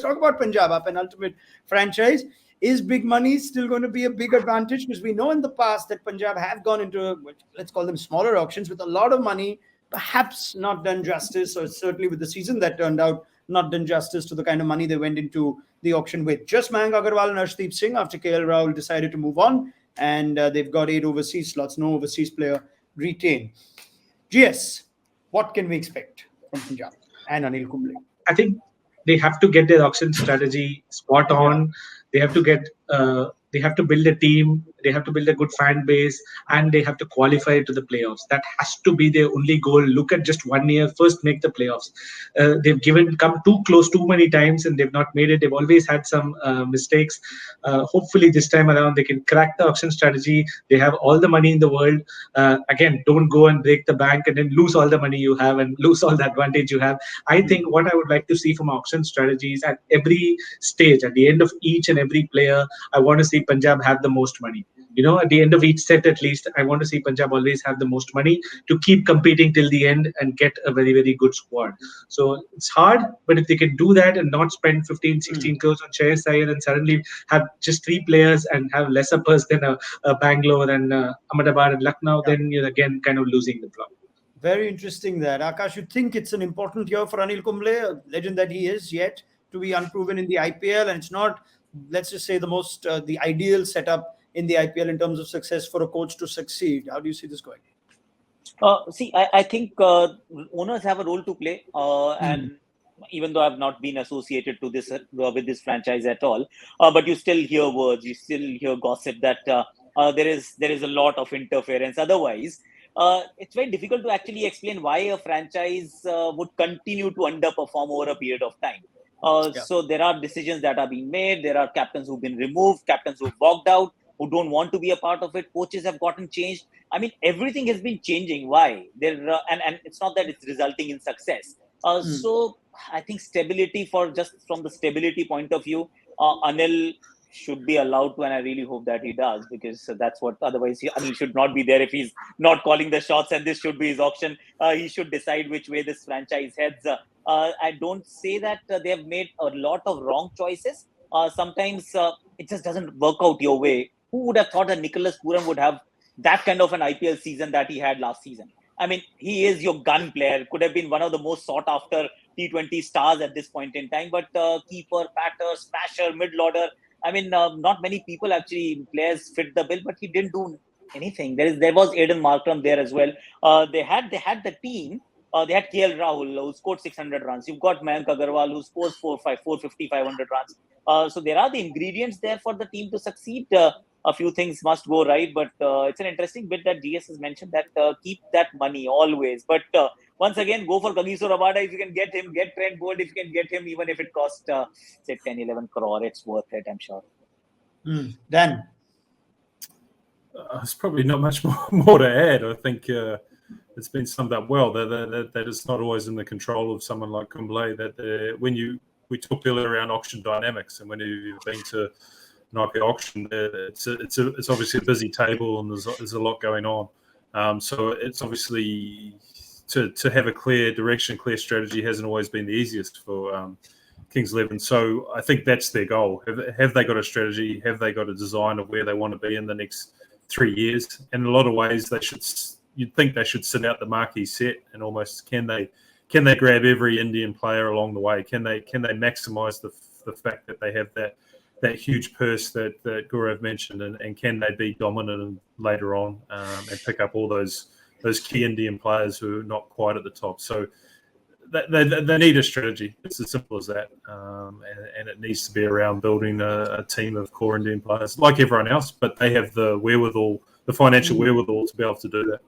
talk about Punjab, our penultimate franchise. Is big money still going to be a big advantage? Because we know in the past that Punjab have gone into, let's call them smaller auctions with a lot of money, perhaps not done justice, or certainly with the season that turned out, not done justice to the kind of money they went into the auction with. Just Mayank Agarwal and Arshdeep Singh after KL Rahul decided to move on, and they've got 8 overseas slots, no overseas player retained. GS, what can we expect from Punjab and Anil Kumble? I think they have to get their auction strategy spot on. They have to they have to build a team. They have to build a good fan base, and they have to qualify to the playoffs. That has to be their only goal. Look at just 1 year. First, make the playoffs. They've come too close too many times, and they've not made it. They've always had some mistakes. Hopefully, this time around, they can crack the auction strategy. They have all the money in the world. Again, don't go and break the bank and then lose all the money you have and lose all the advantage you have. I think what I would like to see from auction strategies at every stage, at the end of each and every player, I want to see Punjab have the most money. At the end of each set, at least, I want to see Punjab always have the most money to keep competing till the end and get a very, very good squad. So it's hard, but if they can do that and not spend 15, 16 crores on Shreyas Iyer and suddenly have just 3 players and have lesser purse than a Bangalore and Ahmedabad and Lucknow, then you're again kind of losing the plot. Very interesting that. Akash, you think it's an important year for Anil Kumble, a legend that he is, yet to be unproven in the IPL, and it's not, let's just say, the ideal setup in the IPL in terms of success for a coach to succeed. How do you see this going? I think owners have a role to play, and even though I've not been associated to this with this franchise at all, but you still hear words, you still hear gossip that there is a lot of interference. Otherwise, it's very difficult to actually explain why a franchise would continue to underperform over a period of time. So there are decisions that are being made. There are captains who've been removed, captains who've walked out, who don't want to be a part of it. Coaches have gotten changed. I mean, everything has been changing. Why? And it's not that it's resulting in success. So I think stability, from the stability point of view, Anil should be allowed to, and I really hope that he does, because that's what, otherwise Anil should not be there if he's not calling the shots, and this should be his auction. He should decide which way this franchise heads. I don't say that they have made a lot of wrong choices. Sometimes it just doesn't work out your way. Who would have thought that Nicholas Puram would have that kind of an IPL season that he had last season? I mean, he is your gun player. Could have been one of the most sought after T20 stars at this point in time. But keeper, batter, smasher, middle order. I mean, not many people players fit the bill, but he didn't do anything. There was Aiden Markram there as well. They had the team. They had KL Rahul, who scored 600 runs. You've got Mayank Agarwal, who scores 450, 500 runs. So there are the ingredients there for the team to succeed. A few things must go right, but it's an interesting bit that GS has mentioned, that keep that money always. But once again, go for Kagiso Rabada if you can get him, get Trent Bolt if you can get him, even if it costs, say, 10, 11 crore. It's worth it, I'm sure. Dan? There's probably not much more to add. I think it's been summed up well, that it's not always in the control of someone like Kumble. That we talked earlier around auction dynamics, and when you've been to an IPL auction, it's obviously a busy table, and there's a lot going on. So it's obviously to have a clear direction, clear strategy hasn't always been the easiest for Kings 11. So I think that's their goal. Have they got a strategy? Have they got a design of where they want to be in the next 3 years? In a lot of ways, you'd think they should sit out the marquee set and almost can they grab every Indian player along the way? Can they maximise the fact that they have that huge purse that Gaurav mentioned, and can they be dominant later on and pick up all those key Indian players who are not quite at the top? So they need a strategy. It's as simple as that, and it needs to be around building a team of core Indian players like everyone else, but they have the wherewithal, the financial wherewithal to be able to do that.